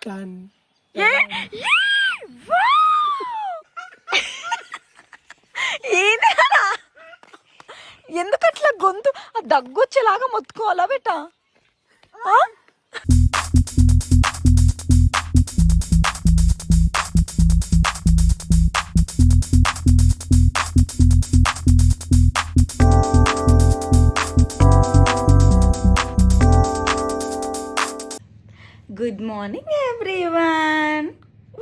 Done. ఏదేనా ఎందుకట్లా గొంతు దగ్గొచ్చేలాగా మొత్తుకోవాలా beta? Good morning everyone,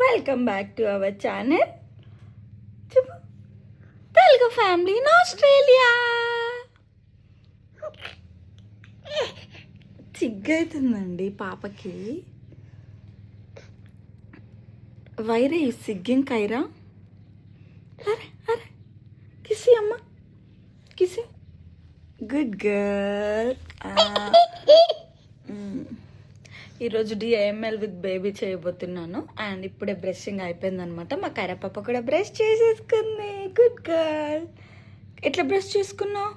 welcome back to our channel Telugu family in Australia. సిగ్గైతుందండి పాపకి. వైరే సిగ్గేం కైరా? అరే అరే కిసి అమ్మ, కిసి. Good girl. ఈరోజు డిఐఎంఎల్ విత్ బేబీ చేయబోతున్నాను. అండ్ ఇప్పుడే బ్రషింగ్ అయిపోయిందనమాట. మా కరపాప కూడా బ్రష్ చేసేసుకుంది. Good girl. ఎట్లా బ్రష్ చేసుకున్నావు?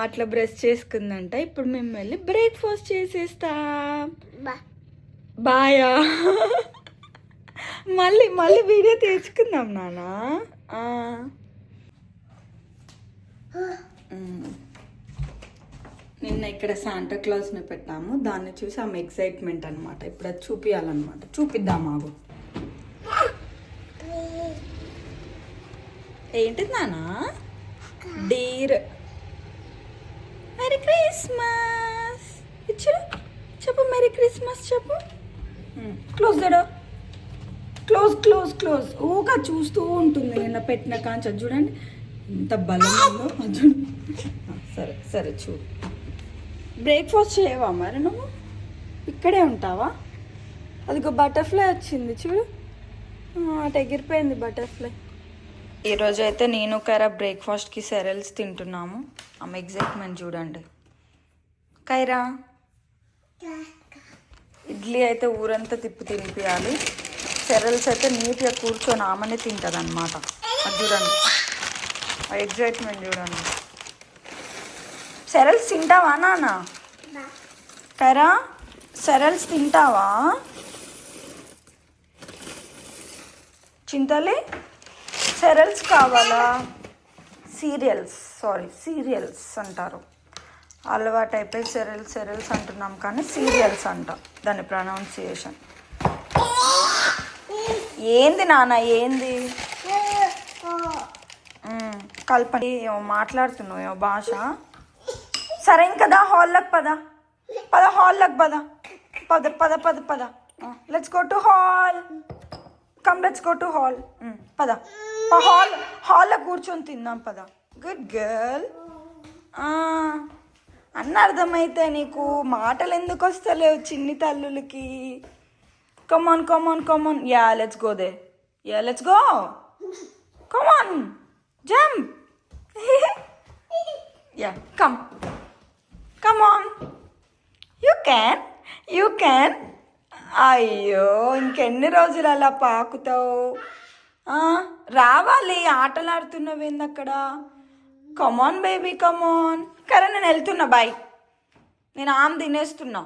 అట్లా బ్రష్ చేసుకుందంట. ఇప్పుడు మేము వెళ్ళి బ్రేక్ఫాస్ట్ చేసేస్తాం. బాయా. మళ్ళీ మళ్ళీ వీడియో తెచ్చుకుందాం నాన్న. నిన్న ఇక్కడ శాంటా క్లాస్ని పెట్టాము. దాన్ని చూసి ఆమె ఎక్సైట్మెంట్ అనమాట. ఇప్పుడు అది చూపించాలన్నమాట. చూపిద్దాం ఆగు. ఏంటిది నాన్న? డీర్ మెరీ క్రిస్మస్ ఇచ్చు. చెప్పు మెరీ క్రిస్మస్ చెప్పు. Close the door. Close close close. ఊగా చూస్తూ ఉంటుంది. నిన్న పెట్టిన కాంచ చూడండి ఎంత బలం ఉందో. చూడు. సరే సరే చూడు. బ్రేక్ఫాస్ట్ చేయవా మరి నువ్వు? ఇక్కడే ఉంటావా? అదిగో బటర్ఫ్లై వచ్చింది చూడు. అటు ఎగిరిపోయింది బటర్ఫ్లై. ఈరోజు అయితే నేను కైరా బ్రేక్ఫాస్ట్కి సెరల్స్ తింటున్నాము. ఆమె ఎగ్జైట్మెంట్ చూడండి. కైరా ఇడ్లీ అయితే ఊరంతా తినిపించాలి. సెరల్స్ అయితే నీట్గా కూర్చొని ఆమెనే తింటుంది అనమాట. అది చూడండి, ఆ ఎగ్జైట్మెంట్ చూడండి. సెరల్స్ తింటావా నాన్న? కైరా సెరల్స్ తింటావా? చింతలే సెరల్స్ కావాలా? సీరియల్స్ అంటారు. అలవాటు అయిపోయి సెరల్స్ అంటున్నాం కానీ సీరియల్స్ అంట దాని ప్రొనౌన్సియేషన్. ఏంది నాన్న ఏంది? కల్పని ఏమో మాట్లాడుతున్నావు, ఏమో భాష. సరే ఇంకదా హాల్లోకి పద హాల్లోకి పద. Let's go to hall. Come let's go to hall. పద హాల్లో కూర్చొని తిందాం పద. Good girl. అన్న అర్థమైతే నీకు మాటలు ఎందుకు వస్తలేవు చిన్ని తల్లులకి? Come on. Yeah let's go there. Yeah let's go. Come on jump. Yeah come on. You can. అయ్యో ఇంకెన్ని రోజులు అలా పాకుతావు? రావాలి. ఆటలు ఆడుతున్నావేంది అక్కడ? Come on baby come on. కరే నేను వెళ్తున్నా. బాయ్. నేను ఆమె తినేస్తున్నా.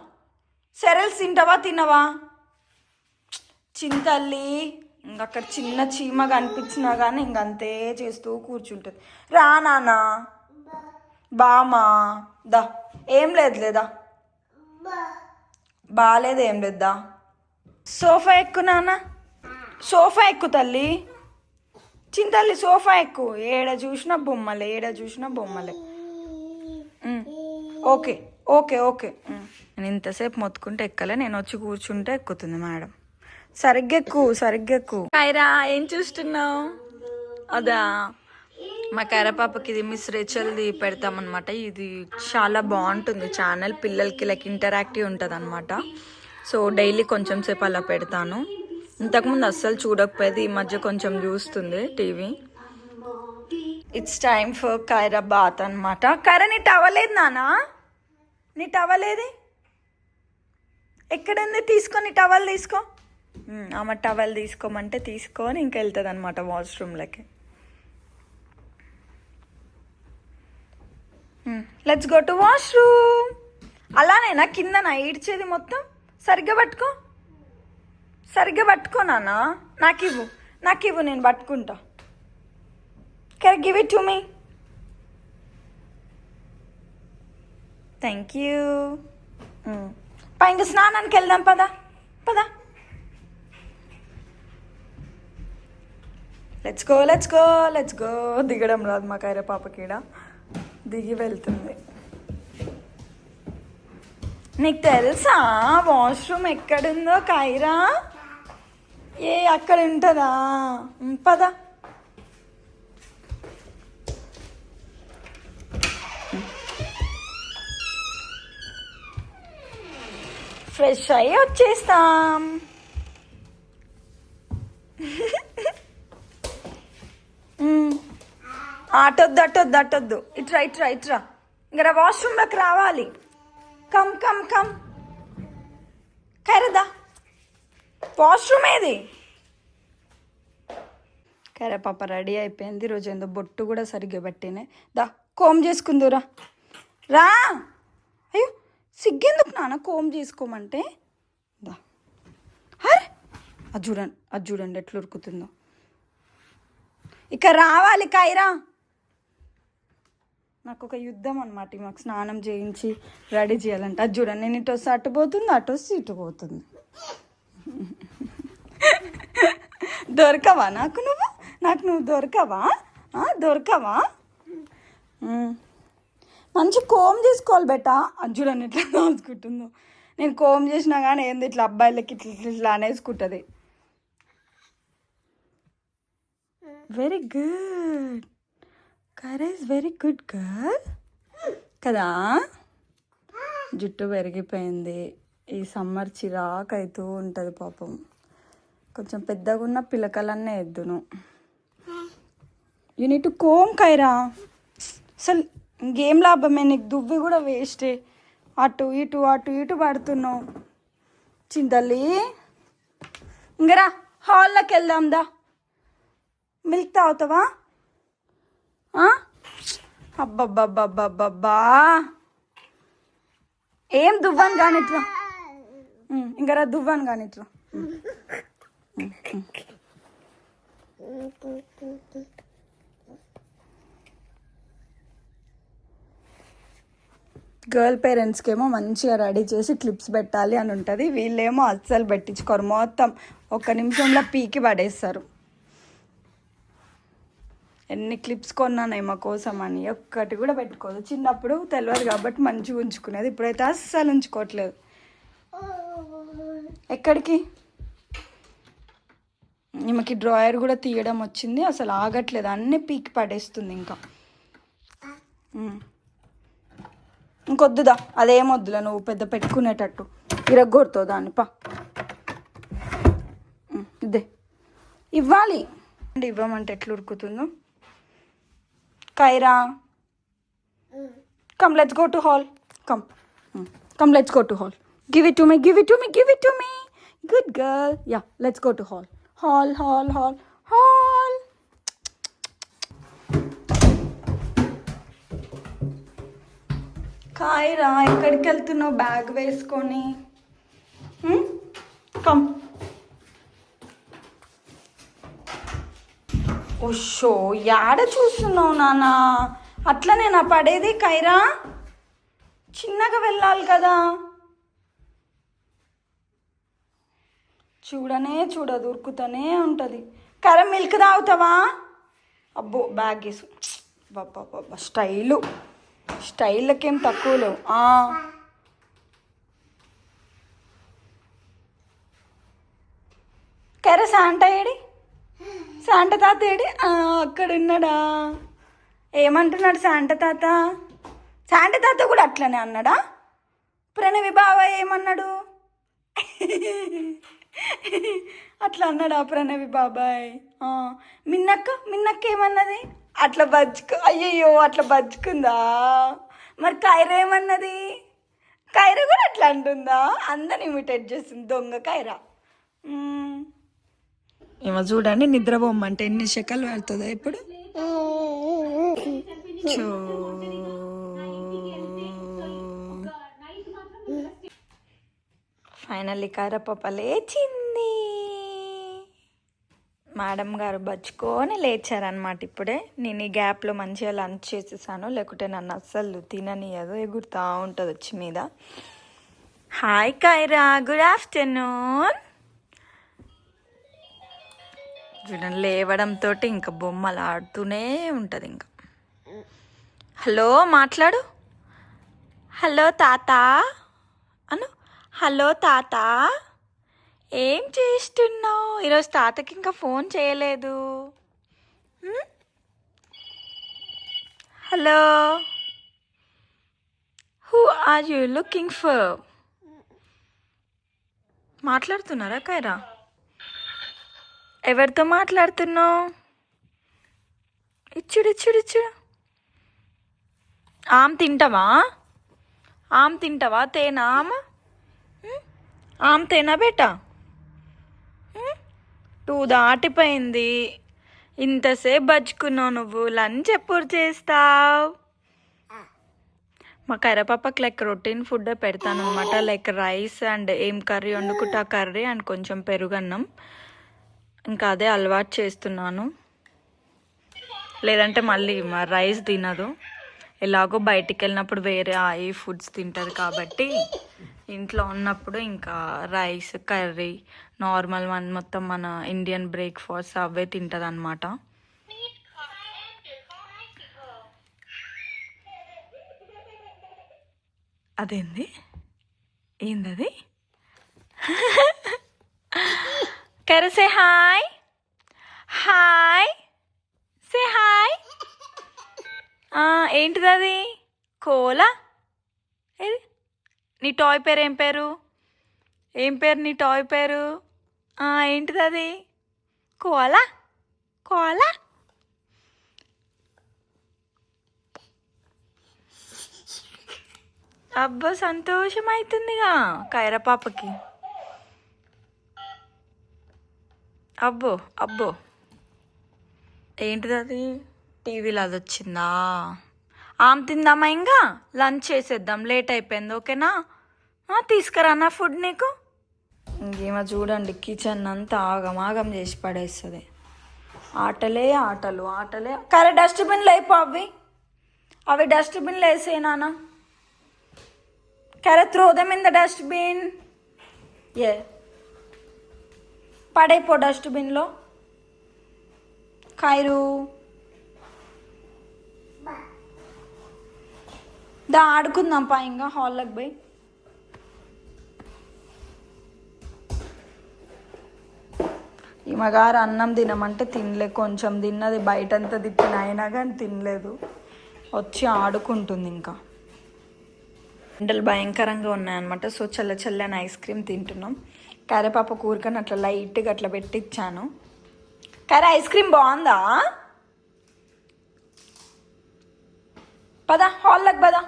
సెరల్స్ తినవా? చింతల్లి ఇంకక్కడ చిన్న చీమ కనిపించినా కానీ ఇంకంతే చేస్తూ కూర్చుంటుంది. రా నాన్న. బామా దా. ఏం లేదా బాగాలేదు, ఏం లేదా. సోఫా ఎక్కు నాన్న. సోఫా ఎక్కు తల్లి. చింతల్లి సోఫా ఎక్కు. ఏడ చూసినా బొమ్మలే. ఓకే. నేను ఇంతసేపు మొత్తుకుంటే ఎక్కలే. నేను వచ్చి కూర్చుంటే ఎక్కుతుంది మేడం. సరిగ్గా ఎక్కు. కైరా ఏం చూస్తున్నావు? అదా మా కైరా పాపకి ఇది మిస్ రేచల్ది పెడతామన్నమాట. ఇది చాలా బాగుంటుంది ఛానల్. పిల్లలకి లైక్ ఇంటరాక్టివ్ ఉంటుంది అనమాట. సో డైలీ కొంచెం సేపు అలా పెడతాను. ఇంతకుముందు అస్సలు చూడకపోయేది, ఈ మధ్య కొంచెం చూస్తుంది TV. It's time for Kiara bath అనమాట. కైరా నీ టవలేదు నానా? నీ టవలేది? ఎక్కడుంది? తీసుకొని టవల్ తీసుకో. ఆమె టవల్ తీసుకోమంటే తీసుకొని ఇంకా వెళ్తుంది అనమాట వాష్రూమ్లకి. Let's go to washroom. అలానేనా కిందనా ఈడ్చేది మొత్తం? సరిగ్గా పట్టుకో, సరిగ్గా పట్టుకో నాన్న. నాకు ఇవ్వు, నేను పట్టుకుంటా. Can give it to me. Thank you. పైన స్నానానికి వెళ్దాం, పద పద. Let's go. దిగడం రాదు మా కైరా పాపకీడ, దిగి వెళ్తుంది. నీకు తెలుసా వాష్రూమ్ ఎక్కడుందో కైరా? అక్కడ ఉంటుందా? పద. ఫ్రెష్ అయ్యి వచ్చేస్తాం. అటొద్దు. ఇట్రా. ఇంకా వాష్రూమ్లోకి రావాలి. కమ్ కైరదా, వాష్రూమ్ ఏది? కైరా పాప రెడీ అయిపోయింది. ఈరోజు ఏందో బొట్టు కూడా సరిగ్గా పెట్టినే. దా కోమ్ చేసుకుందురా. రా. అయ్యో సిగ్గెందుకు నాన్న కోమ్ చేసుకోమంటే. దా. అరే అది చూడండి ఎట్లా ఉరుకుతుందో. ఇక రావాలి కైరా. నాకు ఒక యుద్ధం అనమాట, మాకు స్నానం చేయించి రెడీ చేయాలంటే. అది చూడండి, నేను ఇటు వస్తే అటు పోతుంది, అటు వస్తే ఇటు పోతుంది. దొరకవా నాకు నువ్వు దొరకవా? మంచి కోమ్ చేసుకోవాలి బెటా. అది చూడండి ఇట్లా దాచుకుంటుందో. నేను కోమ్ చేసినా కానీ ఏంది ఇట్లా అబ్బాయిలకి ఇట్లా అనేసుకుంటుంది. Very good. Kaira is very good girl కదా. జుట్టు పెరిగిపోయింది. ఈ సమ్మర్ చిరాకు అవుతూ ఉంటుంది పాపం. కొంచెం పెద్దగా ఉన్న పిలకలన్నీ ఎద్దును. You need to comb Kaira. అసలు ఇంకేం లాభమే, నీకు దువ్వి కూడా వేస్టే. అటు ఇటు పడుతున్నావు చింతల్లి. ఇంకరా హాల్లోకి వెళ్దాం దా. మిల్క్ తాగుతావా? అబ్బబ్బబ్బబ్బబ్బా, ఏం దువ్వను కానిట్రా. ఇంకరా దువ్వను కానిట్రా. గర్ల్ పేరెంట్స్కి ఏమో మంచిగా రెడీ చేసి క్లిప్స్ పెట్టాలి అని ఉంటుంది. వీళ్ళేమో అస్సలు పెట్టించుకోరు, మొత్తం 1 నిమిషంలో పీకి పడేస్తారు. ఎన్ని క్లిప్స్ కొన్నాను మా కోసం అని, ఒక్కటి కూడా పెట్టుకోదు. చిన్నప్పుడు తెలియదు కాబట్టి మంచిగా ఉంచుకునేది, ఇప్పుడైతే అస్సలు ఉంచుకోవట్లేదు. ఎక్కడికి ఈమెకి డ్రాయర్ కూడా తీయడం వచ్చింది, అసలు ఆగట్లేదు, అన్నీ పీకి పడేస్తుంది. ఇంకొద్దుదా, అదేమొద్దులా, నువ్వు పెద్ద పెట్టుకునేటట్టు ఇరగొడుతావు దాన్ని. ఇదే ఇవ్వాలి అంటే ఇవ్వమంటే ఎట్లా ఉరుకుతుందో. Kiara, come let's go to hall. Come let's go to hall. Give it to me. Good girl. Yeah, let's go to hall. Hall. Kiara ఎక్కడికి వెళ్తున్నావు బ్యాగ్ వేసుకొని? కమ్. ఓషో యాడ చూస్తున్నావు నాన్న? అట్లనే నా పడేది కైరా, చిన్నగా వెళ్ళాలి కదా. చూడదు, ఉరుకుతూనే ఉంటుంది. కైరా మిల్క్ తాగుతావా? అబ్బో బ్యాగ్ వేసు. బాబా స్టైల్కేం తక్కువ లేవు. Kiara Santa AD? శాంట తాత ఏడి? అక్కడ ఉన్నాడా? ఏమంటున్నాడు శాంట తాత? శాంట తాత కూడా అట్లనే అన్నాడా? ప్రణవి బాబాయ్ ఏమన్నాడు? అట్లా అన్నాడా ప్రణవి బాబాయ్? మిన్నక్క ఏమన్నది? అట్లా అయ్యయ్యో అట్లా బజ్జుకుందా? మరి కైరా ఏమన్నది? కైరా కూడా అట్లా అంటుందా? అందరిని ఇమిటేట్ చేస్తుంది దొంగ కైరా. ఏమో చూడండి, నిద్రపోమ్మంటే ఎన్ని శకలు పెడుతుందా ఇప్పుడు. ఫైనల్లీ కైరపాప లేచింది. మేడం గారు బచ్చుకొని లేచారనమాట ఇప్పుడే. నేను ఈ గ్యాప్లో మంచిగా లంచ్ చేసేసాను, లేకుంటే నన్ను అస్సలు తిననీయదు, ఎగురుతూ ఉంటుంది వచ్చి మీద. Hi Kiara, good afternoon. చూడండి లేవడంతో ఇంకా బొమ్మలు ఆడుతూనే ఉంటుంది. ఇంకా హలో మాట్లాడు, హలో తాత అను, హలో తాత ఏం చేస్తున్నావు? ఈరోజు తాతకి ఇంకా ఫోన్ చేయలేదు. Hello, who are you looking for? మాట్లాడుతున్నారా కైరా? ఎవరితో మాట్లాడుతున్నావు? ఇచ్చుడు ఇచ్చుడు ఇచ్చుడు. ఆమ్ తింటావా? ఆమ్ తింటావా? తేనా ఆమ్ తేనా బేటా? 2 దాటిపోయింది. ఇంతసేపు బచ్చుకున్నావు నువ్వు. లంచ్ ఎప్పుడు చేస్తావు? మా కైరపాపకి లైక్ రొటీన్ ఫుడ్ పెడతాను అనమాట. లైక్ రైస్ అండ్ ఏం కర్రీ వండుకుంటా కర్రీ అండ్ కొంచెం పెరుగన్నం. ఇంకా అదే అలవాటు చేస్తున్నాను, లేదంటే మళ్ళీ మా రైస్ తినదు. ఎలాగో బయటికి వెళ్ళినప్పుడు వేరే ఈ ఫుడ్స్ తింటుంది కాబట్టి ఇంట్లో ఉన్నప్పుడు ఇంకా రైస్ కర్రీ నార్మల్ మొత్తం మన ఇండియన్ బ్రేక్ఫాస్ట్ అవే తింటుంది అనమాట. అదేంది, ఏందది? Kiara say hi, hi say hi. ఏంటిది అది? కోలా? ఏది నీ టాయ్ పేరు? ఏం పేరు? ఏం పేరు నీ టాయ్ పేరు? ఏంటిది అది? కోలా? కోలా? అబ్బో సంతోషం అవుతుందిగా కైరా పాపకి. అబ్బో అబ్బో ఏంటిది అది? టీవీలో అది వచ్చిందా? ఆమె తిందామా? ఇంకా లంచ్ చేసేద్దాం, లేట్ అయిపోయింది. ఓకేనా? తీసుకురా నా ఫుడ్ నీకు. ఇంకేమో చూడండి కిచెన్ అంతా ఆగమాగం చేసి పడేస్తుంది. ఆటలే ఆటలు ఆటలే. కరే డస్ట్బిన్లో అయిపో, అవి డస్ట్బిన్లో వేసేనా? కరే throw them in the dustbin. ఏ పడైపో డస్ట్బిన్లో. ఖైరు దా ఆడుకుందాం పా, ఇంకా హాల్లోకి పోయి. ఈమెగారు అన్నం తినమంటే తినలే, కొంచెం తిన్నది, బయటంతా తిప్పిన అయినా కానీ తినలేదు. వచ్చి ఆడుకుంటుంది. ఇంకా ఎండలు భయంకరంగా ఉన్నాయన్నమాట. సో చల్ల చల్లని ఐస్ క్రీమ్ తింటున్నాం. కరేపాప కూరకని అట్లా లైట్గా అట్లా పెట్టించాను. కరే ఐస్ క్రీమ్ బాగుందా? పదా హాల్లోకి పదా.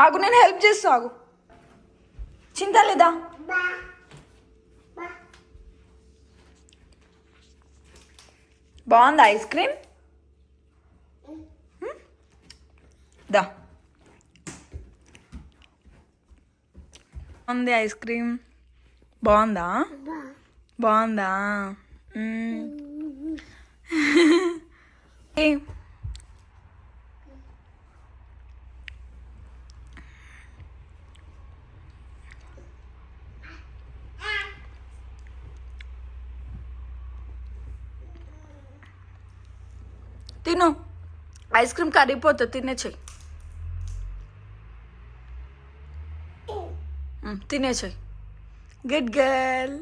ఆగు, నేను హెల్ప్ చేస్తా, ఆగు. చింత లేదా? బాగుందా ఐస్ క్రీమ్? దా బాగుంది ఐస్ క్రీమ్. బాగుందా? బాగుందా? తిను, ఐస్ క్రీమ్ కరిగిపోతుంది, తినేచేయి. తినేచేయి. Good girl.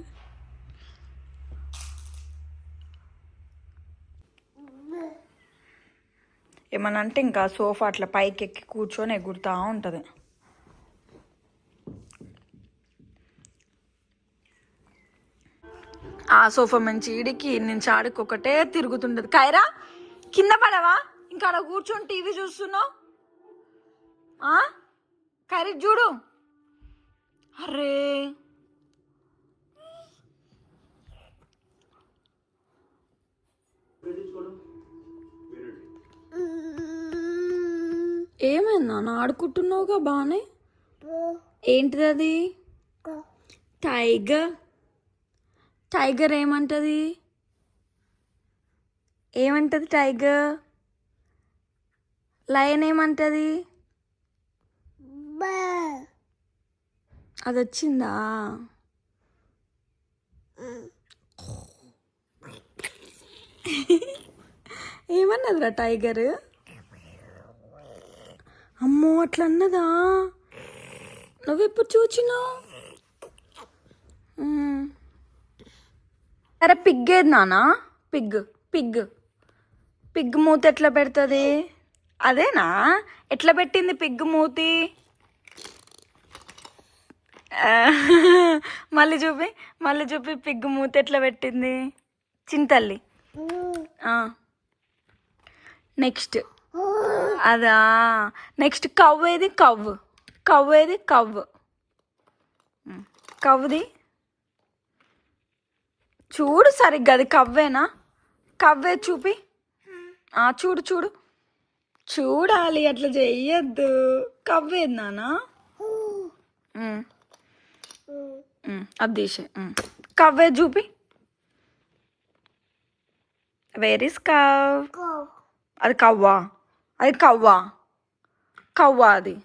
ఏమన్నా అంటే ఇంకా సోఫా అట్లా పైకి ఎక్కి కూర్చొని ఎగురుతూ ఉంటుంది. ఆ సోఫా మంచి ఈడికి నుంచి ఆడికి ఒకటే తిరుగుతుండదు. కైరా కింద పడవా? ఇంకా అక్కడ కూర్చొని టీవీ చూస్తున్నావు. కైరా చూడు. అరే ఏమైందా? ఆడుకుంటున్నావుగా బాగానే. ఏంటిది అది? టైగర్. టైగర్ ఏమంటది? ఏమంటది టైగర్? లయన్ ఏమంటది? అది వచ్చిందా? ఏమన్నదిరా టైగర్? అమ్మో అట్లా అన్నదా? నువ్వెప్పుడు చూచినావు? అరే పిగ్ ఏది నానా? పిగ్ పిగ్ పిగ్ మూతి ఎట్లా పెడుతుంది? అదేనా? ఎట్లా పెట్టింది పిగ్ మూతి? మళ్ళీ చూపి, మళ్ళీ చూపి పిగ్ మూతి ఎట్లా పెట్టింది చింతల్లి. నెక్స్ట్ అదా? నెక్స్ట్ కవ్వు ఏది? కవ్వు. కవ్వు ఏది? కవ్వు. కవ్వుది చూడు సరిగ్గా. అది కవ్వేనా? కవ్వే చూపి. చూడు చూడు, చూడాలి, అట్లా చెయ్యొద్దు. కవ్వేది నానా? అది తీసే. కవ్వే చూపి. Where is cow? అది కవ్వా? అది కవ్వా? కవ్వా అది.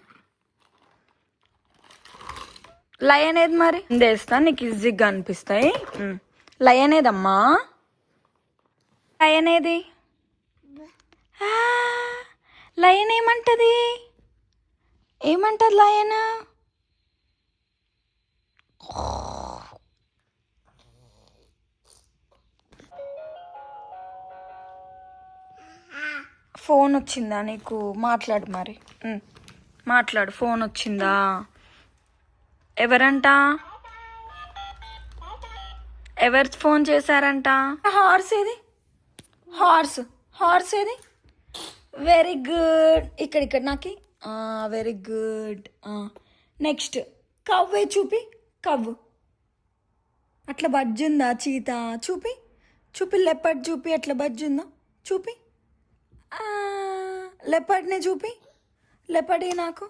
లయన్ ఏది మరి? వేస్తా, నీకు ఈజీగా అనిపిస్తాయి. లయన్ ఏదమ్మా? లయన్ ఏది? లయన్ ఏమంటది? ఏమంటది లయన్? ఫోన్ వచ్చిందా నీకు? మాట్లాడు మరి, మాట్లాడు. ఫోన్ వచ్చిందా? ఎవరంట? ఎవరు ఫోన్ చేశారంట? హార్స్ ఏది? హార్స్. హార్స్ ఏది? Very good. ఇక్కడ ఇక్కడ నాకి. Very good. నెక్స్ట్ కవ్వే చూపి. కవ్వు అట్లా బజ్జుందా? చీత చూపి. చూపి. లెపర్డ్ చూపి. అట్లా బజ్జుందా? చూపి. లెపర్డ్నే చూపి. లెపర్డ్ నాకు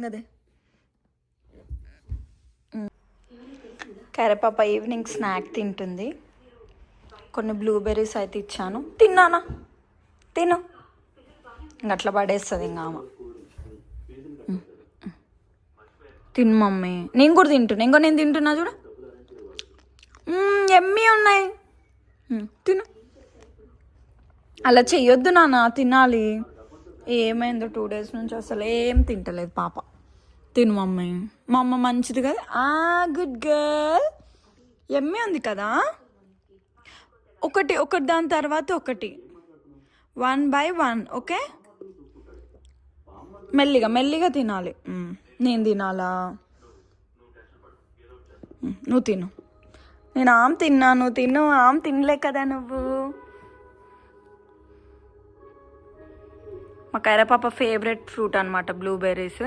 అదే. కరేపాప ఈవినింగ్ స్నాక్ తింటుంది. కొన్ని బ్లూబెర్రీస్ అయితే ఇచ్చాను. తిన్నానా? తిను. అట్లా పడేస్తుంది ఇంకా ఆమె. తిను మమ్మీ. నేను కూడా తింటున్నా. ఇంకో నేను తింటున్నా చూడు. ఎమ్మీ ఉన్నాయి. తిను. అలా చెయ్యొద్దు నాన్న, తినాలి. ఏమైందో 2 days నుంచి అసలు ఏం తింటలేదు పాప. తిను మమ్మీ. మా అమ్మ మంచిది కదా. Good girl. ఎమ్మె ఉంది కదా. ఒకటి ఒకటి దాని తర్వాత ఒకటి, 1 by 1. ఓకే, మెల్లిగా మెల్లిగా తినాలి. నేను తినాలా? నువ్వు తిను. నేను ఆమె తిన్నాను. తిను. ఆమె తినలే కదా నువ్వు. మా కైరా పాప ఫేవరెట్ ఫ్రూట్ అనమాట బ్లూబెర్రీస్.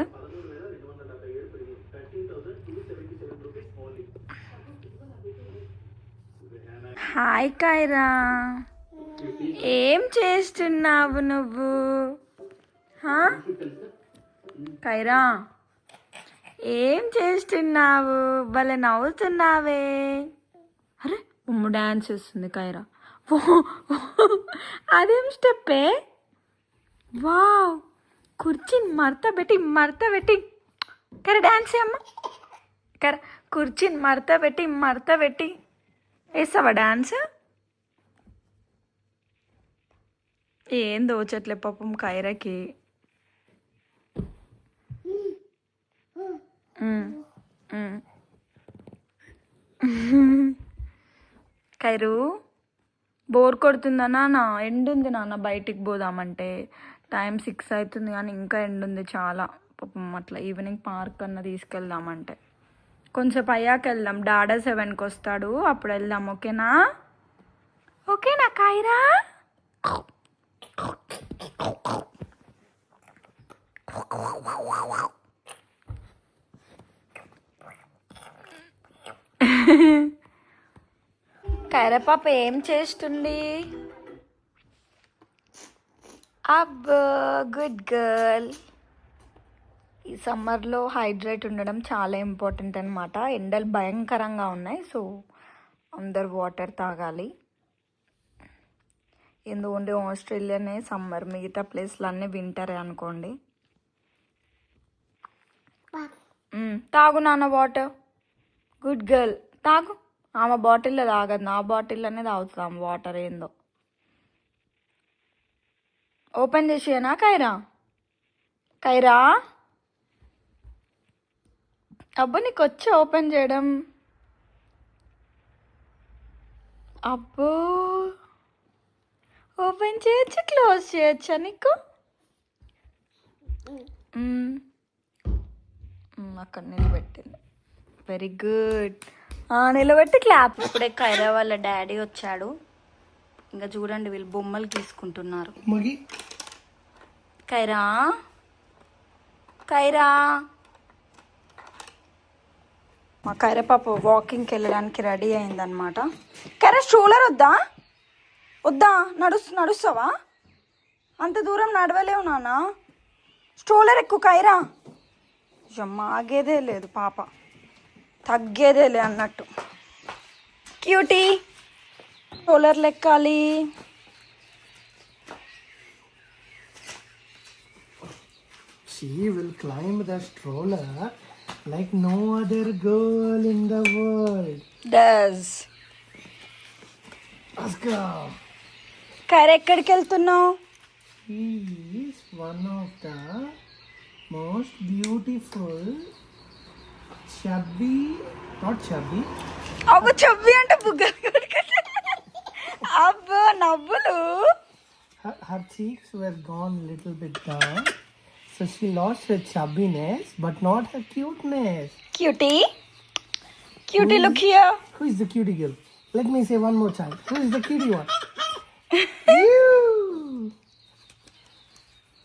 హాయ్ కైరా, ఏం చేస్తున్నావు నువ్వు? కైరా ఏం చేస్తున్నావు? భలే నవ్వుతున్నావే. అరే డాన్స్ చేస్తుంది కైరా. అదేం స్టెప్పే? వావ్, కుర్చీని మడత పెట్టి కర డాన్స్ అమ్మ. కర కుర్చీని మడత పెట్టి వేస్తావా డాన్స్? ఏం దోచట్లే పాపం కైరాకి. కైరు బోర్ కొడుతుందా నాన్న? ఎండుంది నాన్న, బయటికి పోదామంటే. టైం 6 అవుతుంది కానీ ఇంకా ఎండుంది చాలా. పాపం అట్లా ఈవినింగ్ పార్క్ అన్న తీసుకెళ్దామంటే కొంచెం అయ్యాక వెళ్దాం. డాడా 7కి వస్తాడు, అప్పుడు వెళ్దాం. ఓకేనా? ఓకేనా కైరా? కైరా పాప ఏం చేస్తుంది? అబ్బో గుడ్ గర్ల్. ఈ సమ్మర్లో హైడ్రేట్ ఉండడం చాలా ఇంపార్టెంట్ అనమాట. ఎండలు భయంకరంగా ఉన్నాయి, సో అందరు వాటర్ తాగాలి. ఎందు ఓన్లీ ఆస్ట్రేలియానే సమ్మర్, మిగతా ప్లేస్లు అన్నీ వింటరే అనుకోండి. తాగు నాన్న వాటర్, గుడ్ గర్ల్, తాగు. ఆమె బాటిల్లో తాగదు, నా బాటిల్లోనే తాగుతుంది ఆమె వాటర్. ఏందో ఓపెన్ చేసేయనా కైరా? కైరా అబ్బో నీకు వచ్చి ఓపెన్ చేయడం? అబ్బో ఓపెన్ చేయొచ్చు, క్లోజ్ చేయొచ్చా నీకు? అక్కడ నిలబెట్టింది, వెరీ గుడ్. నిలబెట్టి క్లాప్. ఇప్పుడే కైరా వాళ్ళ డాడీ వచ్చాడు. ఇంకా చూడండి వీళ్ళు బొమ్మలు తీసుకుంటున్నారు. కైరా కైరా మా కైరా పాప వాకింగ్కి వెళ్ళడానికి రెడీ అయిందనమాట. కైరా స్ట్రోలర్ వద్దా? వద్దా? నడుస్తావా? అంత దూరం నడవలేవు నాన్న. స్ట్రోలర్ ఎక్కువ కైరా. ఆగేదే లేదు పాప, తగ్గేదేలే అన్నట్టు. క్యూటీ స్ట్రోలర్ లెక్కాలి. She will climb the stroller like no other girl in the world. Does. Let's go. Kiara ఎక్కడికి వెళ్తున్నావు? He is one of the most beautiful chubby, not chubby. అబ్బో చబ్బి అంటే బుగ్గలు. అబ్బో నవ్వులు. Her cheeks were gone a little bit down. So she lost her chubbiness, but not her cuteness. Cutie, look here. Who is the cutie girl? Let me say one more time. Who is the cutie one? You.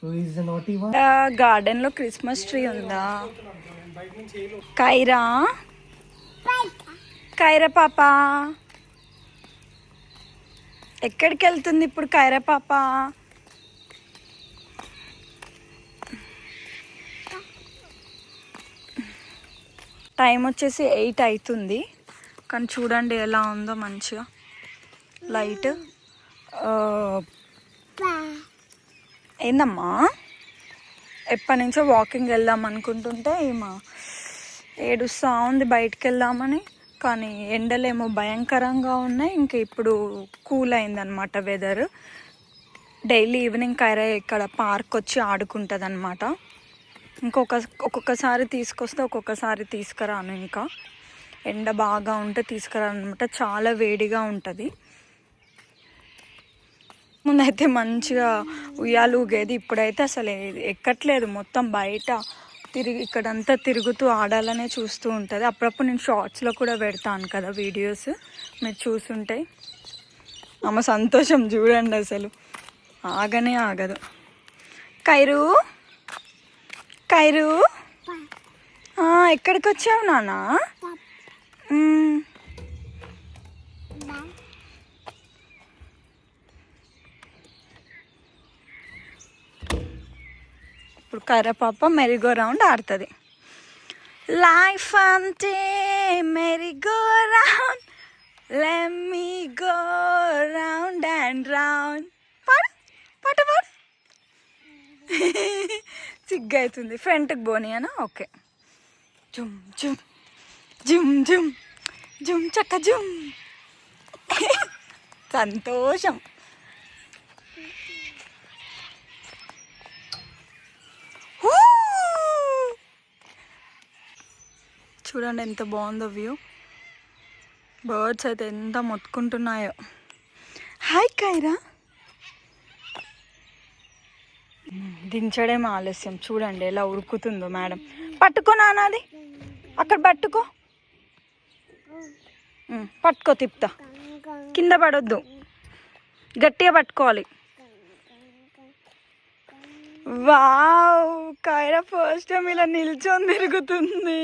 Who is the naughty one? Garden లో Christmas tree ఉందా? కైరా కైరా పాప ఎక్కడికి వెళ్తుంది ఇప్పుడు కైరా పాప? Time వచ్చేసి 8 అవుతుంది, కానీ చూడండి ఎలా ఉందో మంచిగా లైట్. ఏందమ్మా? ఎప్పటి నుంచో వాకింగ్ వెళ్దాం అనుకుంటుంటే ఈమె ఏడుస్తూ ఉంది బయటికి వెళ్దామని. కానీ ఎండలేమో భయంకరంగా ఉన్నాయి. ఇంకా ఇప్పుడు కూల్ అయిందనమాట వెదర్. డైలీ ఈవినింగ్ కైరా ఇక్కడ పార్క్ వచ్చి ఆడుకుంటుంది అనమాట. ఒక్కొక్కసారి తీసుకొస్తే ఒక్కొక్కసారి తీసుకురాను. ఇంకా ఎండ బాగా ఉంటే తీసుకురాను అనమాట, చాలా వేడిగా ఉంటుంది. ముందైతే మంచిగా ఉయ్యాలు ఊగేది, ఇప్పుడైతే అసలు ఎక్కట్లేదు. మొత్తం బయట ఇక్కడంతా తిరుగుతూ ఆడాలనే చూస్తూ ఉంటుంది. అప్పుడప్పుడు నేను షార్ట్స్లో కూడా పెడతాను కదా వీడియోస్, మీరు చూసుంటే. ఆమె సంతోషం చూడండి, అసలు ఆగనే ఆగదు. కైరు ఎక్కడికి వచ్చావు నాన్న? ఇప్పుడు కైరా పాప మెరీగో రౌండ్ ఆడుతుంది. లైఫ్ అంటే merry go round, let me go round and round. పాడు పాట పాడు. సిగ్గు అవుతుంది. ఫ్రంట్కి పోనీ అనా? ఓకే. జుమ్ జుమ్ జుమ్ జుమ్ జుమ్ చక్క జుమ్. సంతోషం. చూడండి ఎంత బాగుందో వ్యూ. బర్డ్స్ అయితే ఎంత మొత్తుకుంటున్నాయో. హాయ్ కైరా. దించడేమో ఆలస్యం. చూడండి ఎలా ఉరుకుతుందో మేడం. పట్టుకో నాన్నది, అక్కడ పట్టుకో, పట్టుకో, తిప్పుతా. కింద పడొద్దు, గట్టిగా పట్టుకోవాలి. వావ్, కైరా ఫస్ట్ టైం ఇలా నిల్చొని తిరుగుతుంది.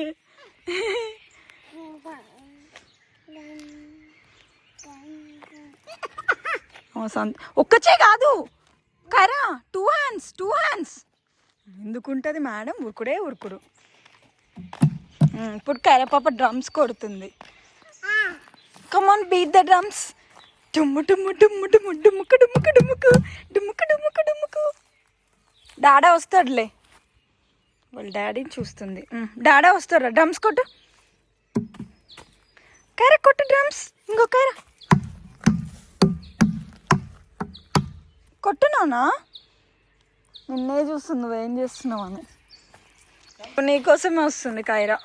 ఒక్కచే కాదు కైరా, టూ హ్యాండ్స్. ఎందుకుంటుంది మేడం ఉరుకుడే ఉరుకుడు. ఇప్పుడు కైరా పాప డ్రమ్స్ కొడుతుంది. కమాన్ బీట్ ద డ్రమ్స్. డుమ్ము డుమ్ము డుమ్ము డుమ్ము డుమ్ముకు డుమ్ముకు డుమ్ముకు డుమ్ముకు డుమ్ముకు డుమ్ముకు. డాడా వస్తాడులే, వాళ్ళ డాడీని చూస్తుంది. డాడా వస్తారా? డ్రమ్స్ కొట్టు కైరా, కొట్టు డ్రమ్స్. ఇంకో కైరా కొట్టున్నావునా? నిన్నే చూస్తుంది నువ్వేం చేస్తున్నావు అని. ఇప్పుడు నీకోసమే వస్తుంది కైరా.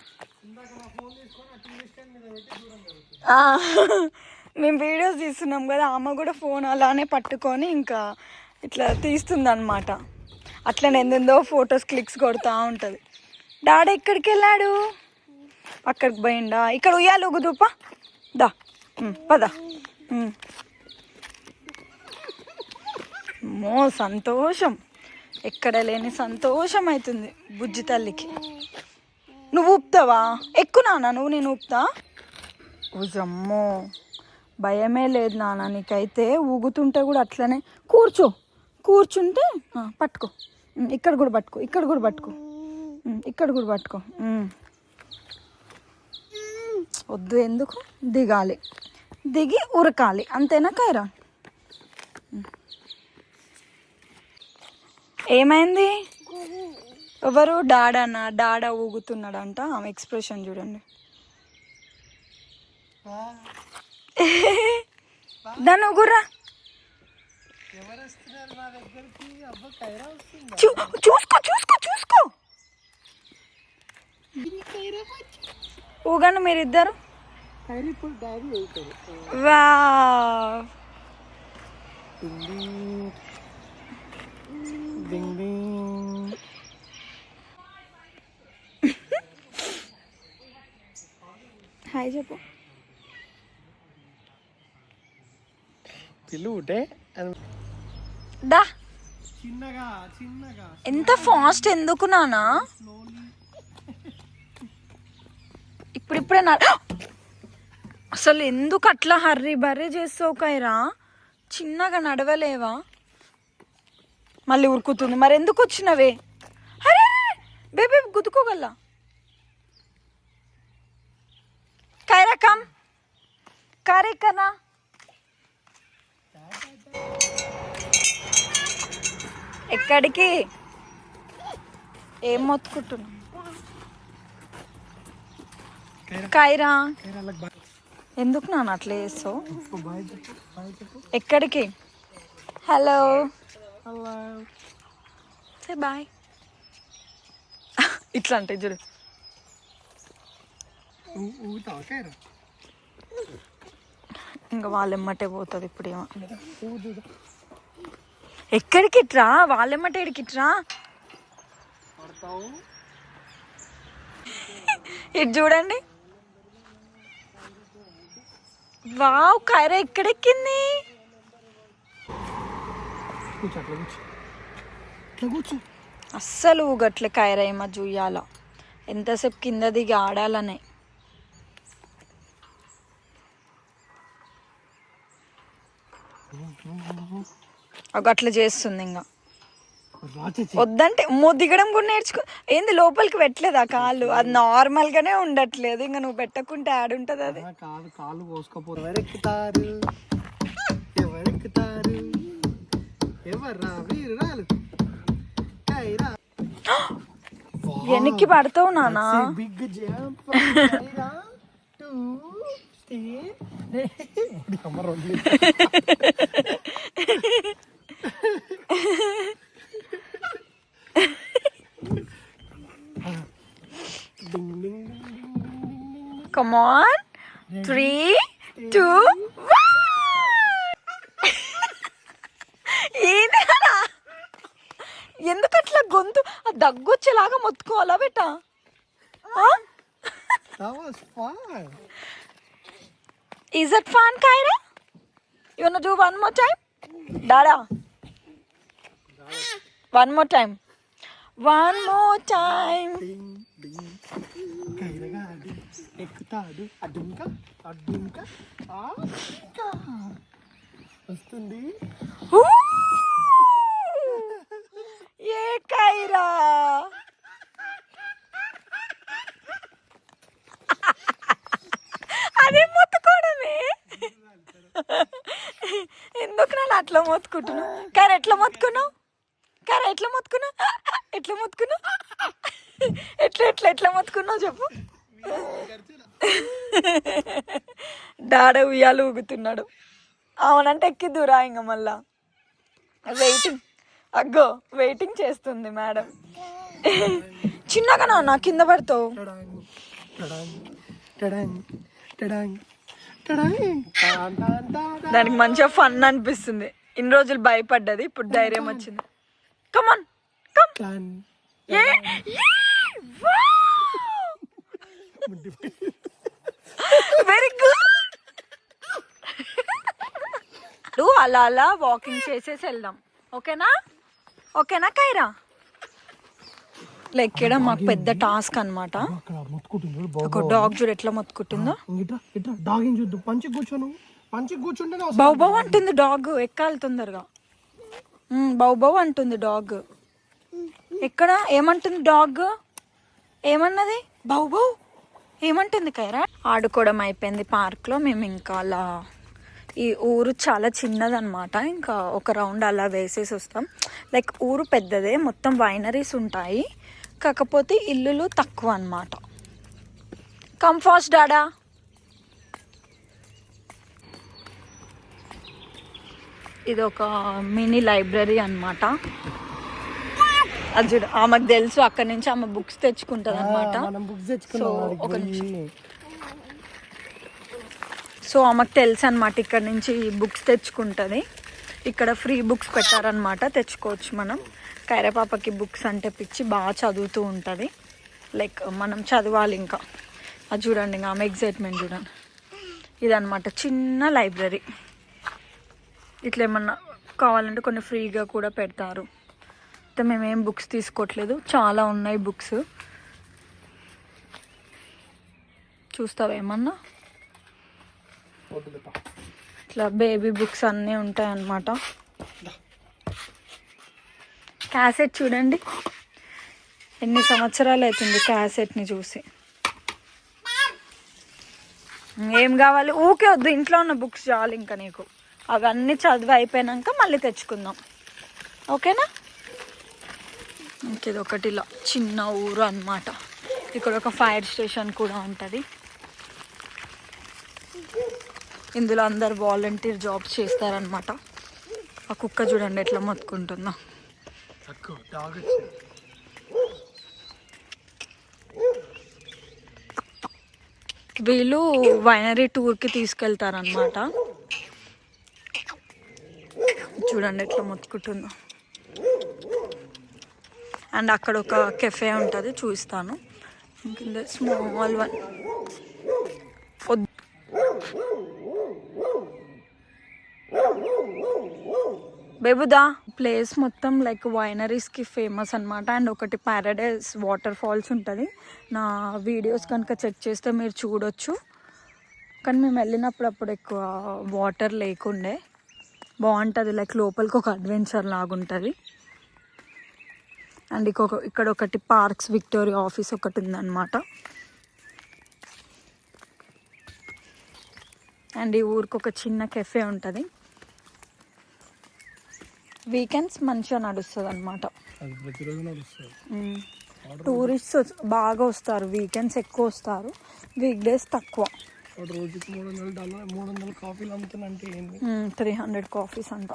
మేము వీడియోస్ తీస్తున్నాం కదా, ఆమె కూడా ఫోన్ అలానే పట్టుకొని ఇంకా ఇట్లా తీస్తుంది అనమాట. అట్లనే ఎందెందో ఫొటోస్ క్లిక్స్ కొడుతూ ఉంటుంది. డాడీ ఎక్కడికి వెళ్ళాడు? అక్కడికి పోయిండా? ఇక్కడ ఉయ్యాలి ఊగుదూపా దా పద. మో సంతోషం, ఎక్కడ లేని సంతోషం అవుతుంది బుజ్జి తల్లికి. నువ్వు ఊపుతావా? ఎక్కు నాన్న నువ్వు, నేను ఊపుతా. ఊజమ్మో, భయమే లేదు నాన్న నీకైతే. ఊగుతుంటే కూడా అట్లనే కూర్చుంటే పట్టుకో. ఇక్కడ కూడా పట్టుకో, ఇక్కడ కూడా పట్టుకో, ఇక్కడ కూడా పట్టుకో. వద్దు, ఎందుకు? దిగాలి, దిగి ఉరకాలి, అంతేనా కైరా? ఏమైంది? ఎవరు? డాడానా? డాడా ఊగుతున్నాడంట. ఆమె ఎక్స్ప్రెషన్ చూడండి. దాన్ని ఊగుర్రా. చూసుకో చూసుకో చూసుకో. ఊగండి మీరిద్దరు. వావ్, హాయ్ చెప్పు. దా ఎంత ఫాస్ట్ ఎందుకు నానా? ఇప్పుడిప్పుడే అసలు ఎందుకు అట్లా హర్రీ బర్రీ చేస్తావు కైరా? చిన్నగా నడవలేవా? మళ్ళీ ఉరుకుతుంది. మరి ఎందుకు వచ్చినవే? అరే బేబీ గుద్దుకోగల. కైరా కమ్, కారే కన్నా. ఎక్కడికి? ఏం మొత్తుకుంటున్నావు కైరా? ఎందుకు నాన్న అట్లా చేస్తావు? ఎక్కడికి? Hello say bye. ఇట్లా అంటే చూడు. ఇంకా వాళ్ళెమ్మటే పోతుంది ఇప్పుడు. ఏమో ఎక్కడికి ఇట్రా? వాళ్ళెమ్మటే ఇడికిట్రా. ఇటు చూడండి. వావ్, కైరా ఎక్కడెక్కింది? అస్సలు ఊగట్లే కైరా. ఏమో చూయాల ఎంతసేపు కింద దిగి ఆడాలనే. అట్లా చేస్తుంది. ఇంకా వద్దంటే దిగడం కూడా నేర్చుకో. ఏంది లోపలికి పెట్టలేదా కాళ్ళు? అది నార్మల్ గానే ఉండట్లేదు. ఇంకా నువ్వు పెట్టకుంటే ఆడుంటది అది. కాళ్ళు కోసుకోపోరు. ఎవరెక్కుతారు ఎవరెక్కుతారు ఎవర్రా వీరురాలు కైరా. వెనక్కి పడతావు నానా. Big jump. Come on, 3, 2, 1. ఎందుకు అట్లా గొంతు దగ్గొచ్చేలాగా మొత్తుకోవాలా బేటా? Is it fun, Kyra? You wanna do one more time? Dada. One more time. One more time. ఎక్కుతాడు. అడ్డుంక అడ్డుంక వస్తుంది. ఏ కైరా కైరా. అదే మొత్తుకోవడమే. ఎందుకు నన్ను అట్లా మొత్తుకుంటున్నావు? కైరా ఎట్లా మొత్తుకున్నావు? కైరా ఎట్లా మొత్తుకున్నావు? ఎట్లా మొత్తుకున్నావు? ఎట్లా ఎట్లా ఎట్లా మొత్తుకున్నావు చెప్పు. డాడ ఉయ్యాలు ఊగుతున్నాడు. అవునంటే ఎక్కిద్దురా ఇంక మళ్ళా. వెయిటింగ్, అగ్గో వెయిటింగ్ చేస్తుంది మేడం. చిన్నగా నా కింద పడతావు. దానికి మంచిగా ఫన్ అనిపిస్తుంది. ఇన్ని రోజులు భయపడ్డది, ఇప్పుడు ధైర్యం వచ్చింది. Come on come. Very good. అలా అలా వాకింగ్ చేసేసి వెళ్దాం. ఓకేనా? ఓకేనా కైరా? ఎక్కడం మాకు పెద్ద టాస్క్ అనమాట. ఒక డాగ్ చూడు ఎట్లా మొత్తుకుంటుందో. బౌ బౌ అంటుంది డాగ్. ఎక్కాలి తొందరగా. బౌ బౌ అంటుంది డాగ్. ఎక్కడ ఏమంటుంది డాగ్? ఏమన్నది? బౌ బౌ ఏమంటుంది కైరా? ఆడుకోవడం అయిపోయింది పార్క్లో. మేము ఇంకా అలా, ఈ ఊరు చాలా చిన్నదనమాట, ఇంకా ఒక రౌండ్ అలా వేసేసి వస్తాం. లైక్ ఊరు పెద్దదే, మొత్తం వైనరీస్ ఉంటాయి, కాకపోతే ఇల్లులు తక్కువ అనమాట. కమ్ ఫాస్ట్ డాడా. ఇది ఒక మినీ లైబ్రరీ అనమాట. అది ఆమెకు తెలుసు, అక్కడి నుంచి ఆమె బుక్స్ తెచ్చుకుంటుంది అనమాట. సో ఆమెకు తెలుసు అనమాట, ఇక్కడ నుంచి బుక్స్ తెచ్చుకుంటుంది. ఇక్కడ ఫ్రీ బుక్స్ పెట్టారనమాట, తెచ్చుకోవచ్చు మనం. కైరా పాపకి బుక్స్ అంటే పిచ్చి, బాగా చదువుతూ ఉంటుంది. లైక్ మనం చదవాలి ఇంకా. అది చూడండి ఇంకా ఆమె ఎగ్జైట్మెంట్ చూడండి. ఇదనమాట చిన్న లైబ్రరీ. ఇట్లా ఏమన్నా కావాలంటే కొన్ని ఫ్రీగా కూడా పెడతారు. అయితే మేమేం బుక్స్ తీసుకోవట్లేదు, చాలా ఉన్నాయి బుక్స్. చూస్తావేమన్నా? ఇట్లా బేబీ బుక్స్ అన్నీ ఉంటాయి అన్నమాట. క్యాసెట్ చూడండి, ఎన్ని సంవత్సరాలు అవుతుంది క్యాసెట్ని చూసి. ఏం కావాలి? ఊకే వద్దు, ఇంట్లో ఉన్న బుక్స్ చాలు ఇంకా నీకు. అవన్నీ చదివి అయిపోయాక మళ్ళీ తెచ్చుకుందాం. ఓకేనా? ఇది ఒకటి ఇలా చిన్న ఊరు అన్నమాట. ఇక్కడ ఒక ఫైర్ స్టేషన్ కూడా ఉంటుంది. ఇందులో అందరు వాలంటీర్ జాబ్స్ చేస్తారనమాట. ఆ కుక్క చూడండి ఎట్లా మొత్తుకుంటుందో. వీళ్ళు వైనరీ టూర్కి తీసుకెళ్తారనమాట. చూడండి ఎట్లా మొత్తుకుంటుందో. అండ్ అక్కడ ఒక కెఫే ఉంటుంది, చూపిస్తాను. కింద స్మాల్ వన్. బేబుదా ప్లేస్ మొత్తం లైక్ వైనరీస్కి ఫేమస్ అనమాట. అండ్ ఒకటి ప్యారడైజ్ వాటర్ ఫాల్స్ ఉంటుంది. నా వీడియోస్ కనుక చెక్ చేస్తే మీరు చూడొచ్చు. కానీ మేము వెళ్ళినప్పుడు అప్పుడు ఎక్కువ వాటర్ లేకుండే. బాగుంటుంది, లైక్ లోపలికి ఒక అడ్వెంచర్ లాగుంటుంది. అండ్ ఇక్కడ ఒకటి పార్క్స్ విక్టోరియా ఆఫీస్ ఒకటి ఉందన్నమాట. అండ్ ఈ ఊరికి ఒక చిన్న కెఫే ఉంటుంది. వీకెండ్స్ మంచిగా నడుస్తుంది అనమాట. టూరిస్ట్స్ బాగా వస్తారు, వీకెండ్స్ ఎక్కువ వస్తారు, వీక్ డేస్ తక్కువ. 300 కాఫీస్ అంట.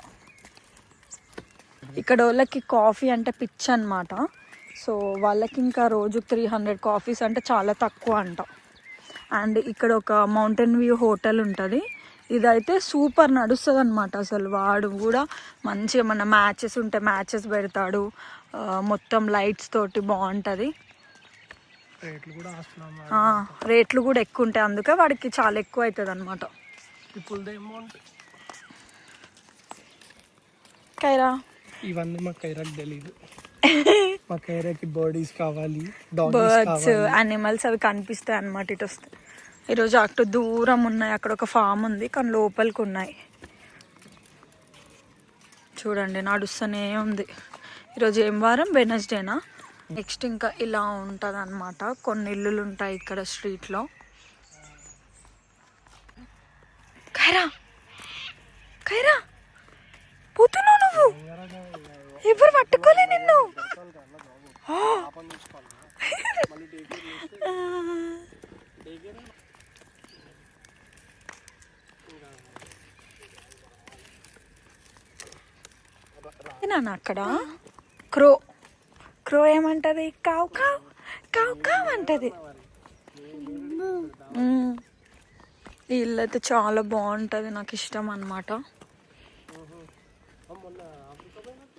ఇక్కడ వాళ్ళకి కాఫీ అంటే పిచ్చి అనమాట. సో వాళ్ళకి ఇంకా రోజు 300 కాఫీస్ అంటే చాలా తక్కువ అంట. అండ్ ఇక్కడ ఒక మౌంటైన్ వ్యూ హోటల్ ఉంటుంది. ఇదైతే సూపర్ నడుస్తుంది అనమాట. అసలు వాడు కూడా మంచిగా మన మ్యాచెస్ ఉంటే మ్యాచెస్ పెడతాడు, మొత్తం లైట్స్ తోటి బాగుంటుంది. రేట్లు కూడా ఎక్కువ ఉంటాయి, అందుకే వాడికి చాలా ఎక్కువ అవుతుంది అనమాట. కైరా ఇవన్నీ మా కైరాకి తెలీదు. మా కైరాకి బర్డ్స్ కావాలి, బర్డ్స్, యానిమల్స్ అవి కనిపిస్తాయి అన్నమాట. ఇటు వస్తాయి. ఈరోజు అటు దూరం ఉన్నాయి, అక్కడ ఒక ఫామ్ ఉంది కానీ లోపలికి ఉన్నాయి. చూడండి నడుస్తూనే ఉంది. ఈరోజు ఏం వారం? వెనస్డేనా? నెక్స్ట్ ఇంకా ఇలా ఉంటుంది అనమాట. కొన్ని ఇల్లులు ఉంటాయి ఇక్కడ స్ట్రీట్లో. ఖైరా ఖైరా పోతున్నావు నువ్వు, ఎవరు పట్టుకోలే నిన్ను. నాన్న అక్కడ క్రో క్రో ఏమంటది? కావు కావు కావు కావు అంటది. ఈ ఇల్లు అయితే చాలా బాగుంటుంది, నాకు ఇష్టం అన్నమాట.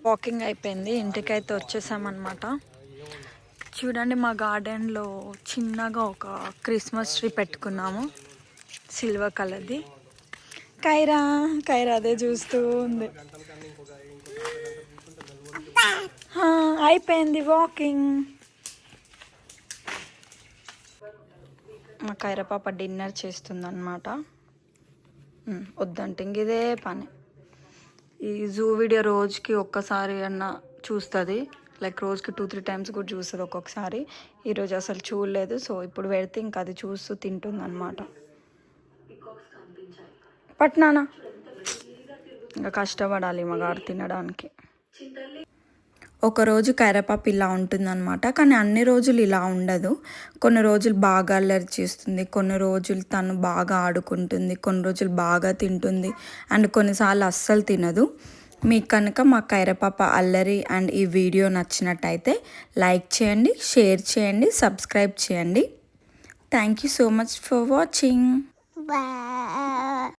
వాకింగ్ అయిపోయింది, ఇంటికైతే వచ్చేసామన్నమాట. చూడండి మా గార్డెన్లో చిన్నగా ఒక క్రిస్మస్ ట్రీ పెట్టుకున్నాము, సిల్వర్ కలర్ది. కైరా కైరా అదే చూస్తూ ఉంది. అయిపోయింది వాకింగ్. మా కైరా పాప డిన్నర్ చేస్తుంది అన్నమాట. వద్దంటే ఇంక ఇదే పని. ఈ జూ వీడియో రోజుకి ఒక్కసారి అన్న చూస్తుంది, లైక్ రోజుకి 2-3 టైమ్స్ కూడా చూస్తుంది ఒక్కొక్కసారి. ఈరోజు అసలు చూడలేదు, సో ఇప్పుడు పెడితే ఇంకా అది చూస్తూ తింటుంది అనమాట. పట్నానా ఇంకా కష్టపడాలి మగాడు తినడానికి. ఒకరోజు కైరాపాప ఇలా ఉంటుందన్నమాట, కానీ అన్ని రోజులు ఇలా ఉండదు. కొన్ని రోజులు బాగా అల్లరి చేస్తుంది, కొన్ని రోజులు తను బాగా ఆడుకుంటుంది, కొన్ని రోజులు బాగా తింటుంది, అండ్ కొన్నిసార్లు అస్సలు తినదు. మీకు కనుక మా కైరాపాప అల్లరి అండ్ ఈ వీడియో నచ్చినట్టయితే లైక్ చేయండి, షేర్ చేయండి, సబ్స్క్రైబ్ చేయండి. Thank you so much for watching.